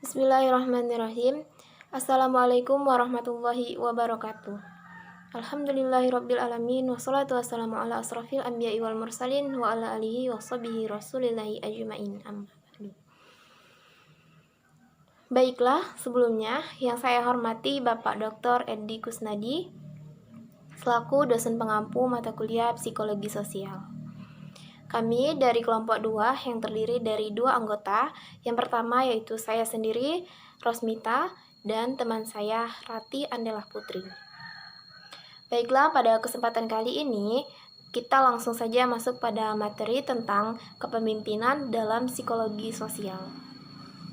Bismillahirrahmanirrahim. Assalamualaikum warahmatullahi wabarakatuh. Alhamdulillahirabbil alamin wassalatu wassalamu ala asrofil anbiya'i wal mursalin wa ala alihi wa sahbihi rasulillahi ajma'in. Amma ba'du. Baiklah, sebelumnya yang saya hormati Bapak Dr. Edi Kusnadi selaku dosen pengampu mata kuliah Psikologi Sosial. Kami dari kelompok 2 yang terdiri dari 2 anggota. Yang pertama yaitu saya sendiri, Rosmita, dan teman saya, Rati Andelah Putri. Baiklah, pada kesempatan kali ini, kita langsung saja masuk pada materi tentang kepemimpinan dalam psikologi sosial.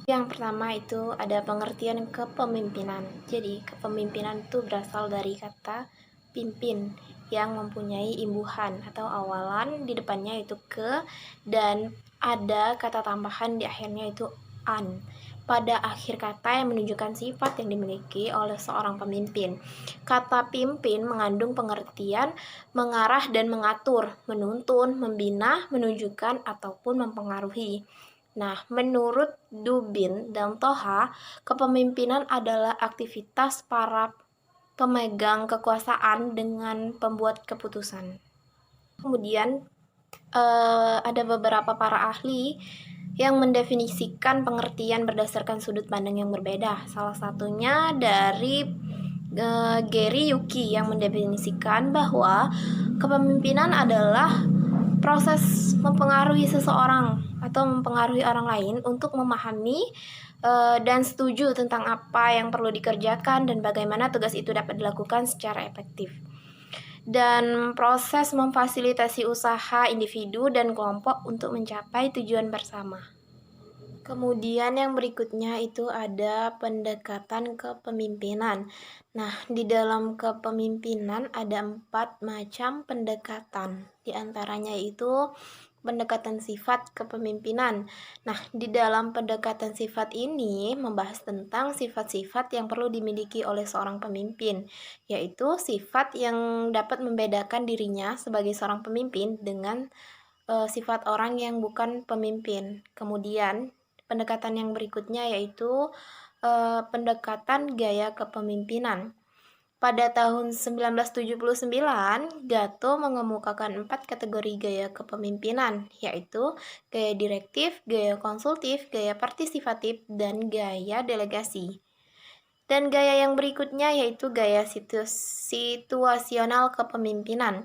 Yang pertama itu ada pengertian kepemimpinan. Jadi, kepemimpinan itu berasal dari kata pimpin yang mempunyai imbuhan atau awalan di depannya itu ke, dan ada kata tambahan di akhirnya itu an pada akhir kata yang menunjukkan sifat yang dimiliki oleh seorang pemimpin. Kata pimpin mengandung pengertian mengarah dan mengatur, menuntun, membina, menunjukkan, ataupun mempengaruhi. Nah, menurut Dubin dan Toha, kepemimpinan adalah aktivitas para pemegang kekuasaan dengan pembuat keputusan. Kemudian ada beberapa para ahli yang mendefinisikan pengertian berdasarkan sudut pandang yang berbeda. Salah satunya dari Gary Yuki yang mendefinisikan bahwa kepemimpinan adalah proses mempengaruhi seseorang atau mempengaruhi orang lain untuk memahami dan setuju tentang apa yang perlu dikerjakan dan bagaimana tugas itu dapat dilakukan secara efektif. Dan proses memfasilitasi usaha individu dan kelompok untuk mencapai tujuan bersama. Kemudian yang berikutnya itu ada pendekatan kepemimpinan. Nah, di dalam kepemimpinan ada 4 macam pendekatan. Di antaranya itu pendekatan sifat kepemimpinan. Nah, di dalam pendekatan sifat ini membahas tentang sifat-sifat yang perlu dimiliki oleh seorang pemimpin, yaitu sifat yang dapat membedakan dirinya sebagai seorang pemimpin dengan sifat orang yang bukan pemimpin. Kemudian, pendekatan yang berikutnya yaitu pendekatan gaya kepemimpinan. Pada tahun 1979, Gatto mengemukakan 4 kategori gaya kepemimpinan, yaitu gaya direktif, gaya konsultif, gaya partisipatif, dan gaya delegasi. Dan gaya yang berikutnya yaitu gaya situasional kepemimpinan.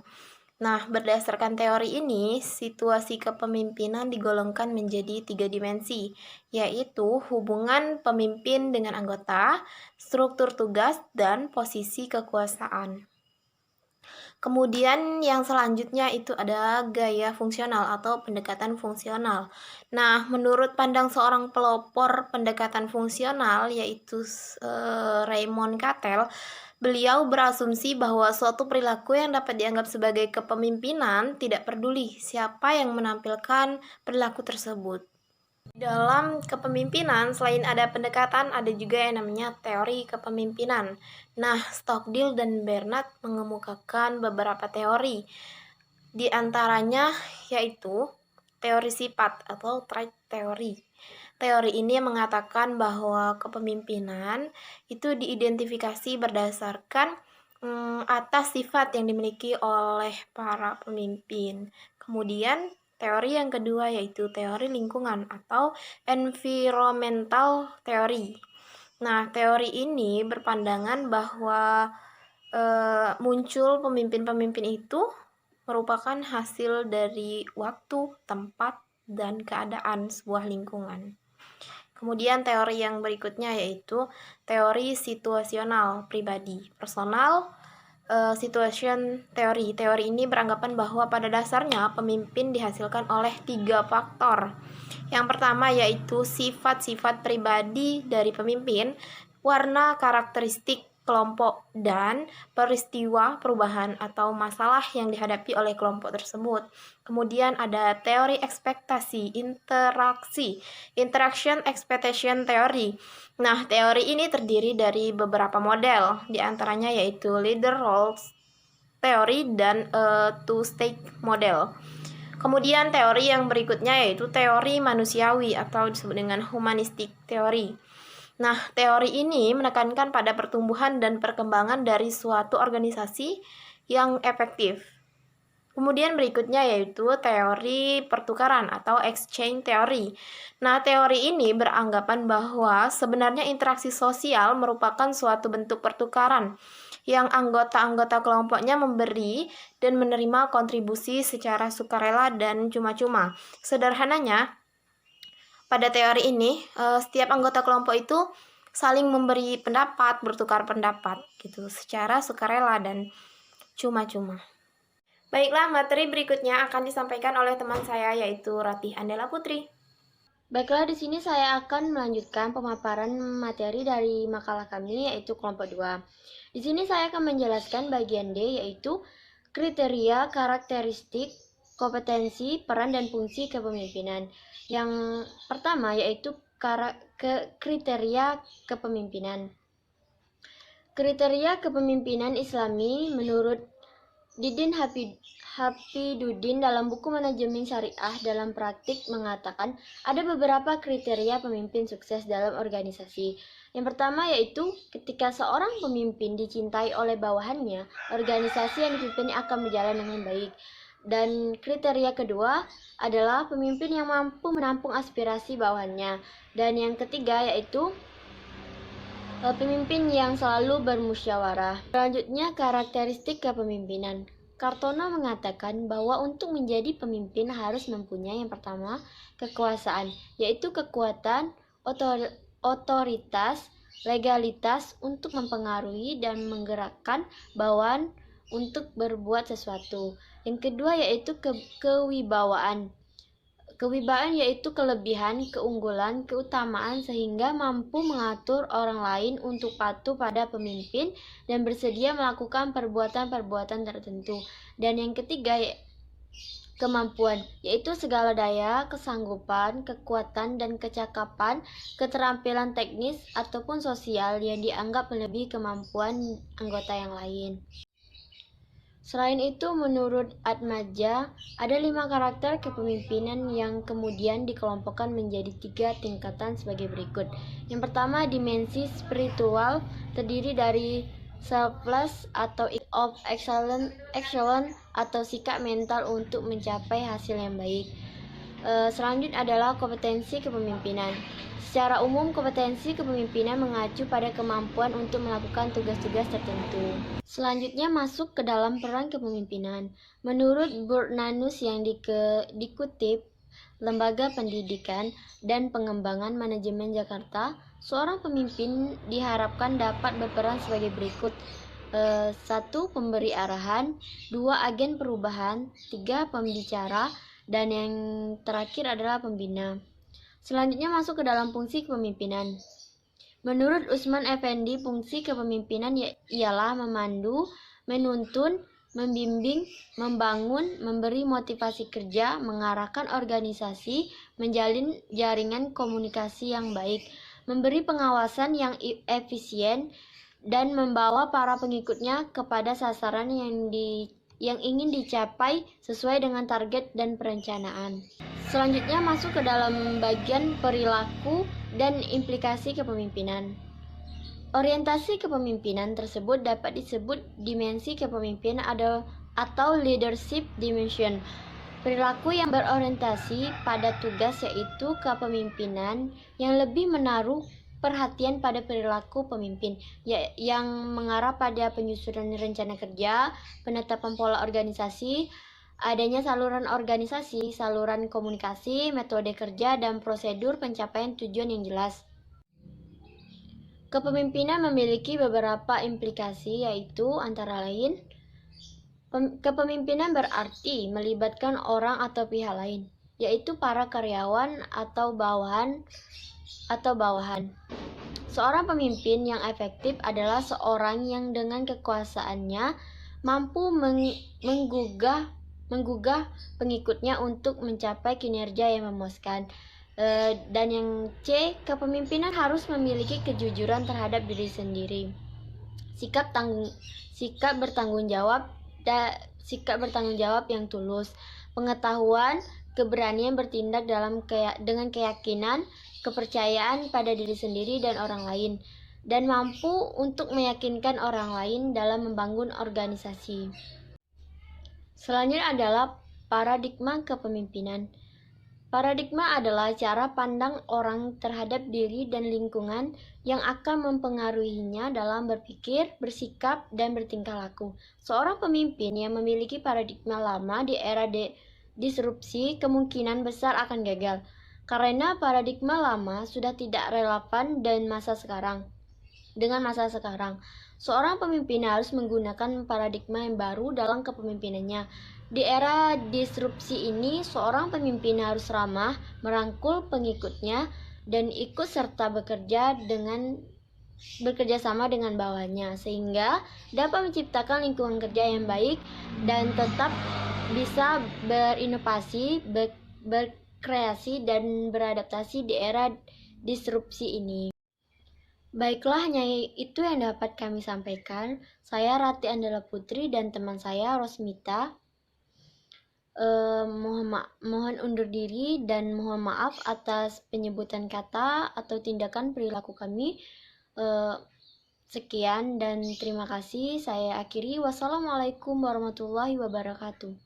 Nah, berdasarkan teori ini, situasi kepemimpinan digolongkan menjadi 3 dimensi, yaitu hubungan pemimpin dengan anggota, struktur tugas, dan posisi kekuasaan. Kemudian yang selanjutnya itu ada gaya fungsional atau pendekatan fungsional. Nah, menurut pandang seorang pelopor pendekatan fungsional yaitu Raymond Cattell, beliau berasumsi bahwa suatu perilaku yang dapat dianggap sebagai kepemimpinan tidak peduli siapa yang menampilkan perilaku tersebut. Dalam kepemimpinan, selain ada pendekatan, ada juga yang namanya teori kepemimpinan. Nah, Stockdale dan Bernard mengemukakan beberapa teori. Di antaranya yaitu teori sifat atau trait teori. Teori ini mengatakan bahwa kepemimpinan itu diidentifikasi berdasarkan atas sifat yang dimiliki oleh para pemimpin. Kemudian teori yang kedua yaitu teori lingkungan atau environmental theory. Nah, teori ini berpandangan bahwa muncul pemimpin-pemimpin itu merupakan hasil dari waktu, tempat, dan keadaan sebuah lingkungan. Kemudian teori yang berikutnya yaitu teori situasional pribadi, personal situation theory. Teori ini beranggapan bahwa pada dasarnya pemimpin dihasilkan oleh 3 faktor. Yang pertama yaitu sifat-sifat pribadi dari pemimpin, warna karakteristik kelompok, dan peristiwa perubahan atau masalah yang dihadapi oleh kelompok tersebut. Kemudian ada teori ekspektasi interaksi, interaction expectation theory. Nah, teori ini terdiri dari beberapa model, di antaranya yaitu leader roles theory dan two-stage model. Kemudian teori yang berikutnya yaitu teori manusiawi atau disebut dengan humanistic theory. Nah, teori ini menekankan pada pertumbuhan dan perkembangan dari suatu organisasi yang efektif. Kemudian berikutnya yaitu teori pertukaran atau exchange theory. Nah, teori ini beranggapan bahwa sebenarnya interaksi sosial merupakan suatu bentuk pertukaran yang anggota-anggota kelompoknya memberi dan menerima kontribusi secara sukarela dan cuma-cuma. Sederhananya, pada teori ini, setiap anggota kelompok itu saling memberi pendapat, bertukar pendapat gitu secara sukarela dan cuma-cuma. Baiklah, materi berikutnya akan disampaikan oleh teman saya yaitu Ratih Andela Putri. Baiklah, di sini saya akan melanjutkan pemaparan materi dari makalah kami yaitu kelompok 2. Di sini saya akan menjelaskan bagian D yaitu kriteria, karakteristik, kompetensi, peran dan fungsi kepemimpinan. Yang pertama yaitu kriteria kepemimpinan. Kriteria kepemimpinan Islami menurut Didin Hafiduddin dalam buku Manajemen Syariah dalam Praktik mengatakan ada beberapa kriteria pemimpin sukses dalam organisasi. Yang pertama yaitu ketika seorang pemimpin dicintai oleh bawahannya, organisasi yang dipimpinnya akan berjalan dengan baik. Dan kriteria kedua adalah pemimpin yang mampu menampung aspirasi bawahannya. Dan yang ketiga yaitu pemimpin yang selalu bermusyawarah. Selanjutnya, karakteristik kepemimpinan. Kartono mengatakan bahwa untuk menjadi pemimpin harus mempunyai yang pertama, kekuasaan, yaitu kekuatan, otoritas, legalitas untuk mempengaruhi dan menggerakkan bawahan untuk berbuat sesuatu. Yang kedua yaitu kewibawaan. Kewibawaan yaitu kelebihan, keunggulan, keutamaan sehingga mampu mengatur orang lain untuk patuh pada pemimpin dan bersedia melakukan perbuatan-perbuatan tertentu. Dan yang ketiga, kemampuan, yaitu segala daya, kesanggupan, kekuatan, dan kecakapan, keterampilan teknis ataupun sosial yang dianggap melebihi kemampuan anggota yang lain. Selain itu, menurut Atmaja, ada 5 karakter kepemimpinan yang kemudian dikelompokkan menjadi 3 tingkatan sebagai berikut. Yang pertama, dimensi spiritual terdiri dari selfless atau of excellence atau sikap mental untuk mencapai hasil yang baik. Selanjutnya adalah kompetensi kepemimpinan. Secara umum, kompetensi kepemimpinan mengacu pada kemampuan untuk melakukan tugas-tugas tertentu. Selanjutnya masuk ke dalam peran kepemimpinan. Menurut Burnanus yang dikutip Lembaga Pendidikan dan Pengembangan Manajemen Jakarta, seorang pemimpin diharapkan dapat berperan sebagai berikut. 1. Pemberi arahan, 2. Agen perubahan, 3. Pembicara, dan yang terakhir adalah pembina. Selanjutnya masuk ke dalam fungsi kepemimpinan. Menurut Usman Effendi, fungsi kepemimpinan ialah memandu, menuntun, membimbing, membangun, memberi motivasi kerja, mengarahkan organisasi, menjalin jaringan komunikasi yang baik, memberi pengawasan yang efisien, dan membawa para pengikutnya kepada sasaran yang ingin dicapai sesuai dengan target dan perencanaan. Selanjutnya masuk ke dalam bagian perilaku dan implikasi kepemimpinan. Orientasi kepemimpinan tersebut dapat disebut dimensi kepemimpinan atau leadership dimension. Perilaku yang berorientasi pada tugas yaitu kepemimpinan yang lebih menaruh perhatian pada perilaku pemimpin yang mengarah pada penyusunan rencana kerja, penetapan pola organisasi, adanya saluran organisasi, saluran komunikasi, metode kerja, dan prosedur pencapaian tujuan yang jelas. Kepemimpinan memiliki beberapa implikasi yaitu antara lain kepemimpinan berarti melibatkan orang atau pihak lain, yaitu para karyawan atau bawahan. Seorang pemimpin yang efektif adalah seorang yang dengan kekuasaannya mampu menggugah pengikutnya untuk mencapai kinerja yang memuaskan. Dan yang C, kepemimpinan harus memiliki kejujuran terhadap diri sendiri, sikap bertanggung jawab yang tulus, pengetahuan, keberanian bertindak dengan keyakinan, kepercayaan pada diri sendiri dan orang lain, dan mampu untuk meyakinkan orang lain dalam membangun organisasi. Selanjutnya adalah paradigma kepemimpinan. Paradigma adalah cara pandang orang terhadap diri dan lingkungan yang akan mempengaruhinya dalam berpikir, bersikap, dan bertingkah laku. Seorang pemimpin yang memiliki paradigma lama di era disrupsi kemungkinan besar akan gagal, karena paradigma lama sudah tidak relevan dengan masa sekarang. Seorang pemimpin harus menggunakan paradigma yang baru dalam kepemimpinannya. Di era disrupsi ini, seorang pemimpin harus ramah, merangkul pengikutnya, dan ikut serta bekerja sama dengan bawahannya, sehingga dapat menciptakan lingkungan kerja yang baik dan tetap bisa berinovasi, berkreasi, dan beradaptasi di era disrupsi ini. Baiklah, hanya itu yang dapat kami sampaikan. Saya Rati Andala Putri dan teman saya Rosmita. Mohon undur diri dan mohon maaf atas penyebutan kata atau tindakan perilaku kami. Sekian dan terima kasih. Saya akhiri. Wassalamualaikum warahmatullahi wabarakatuh.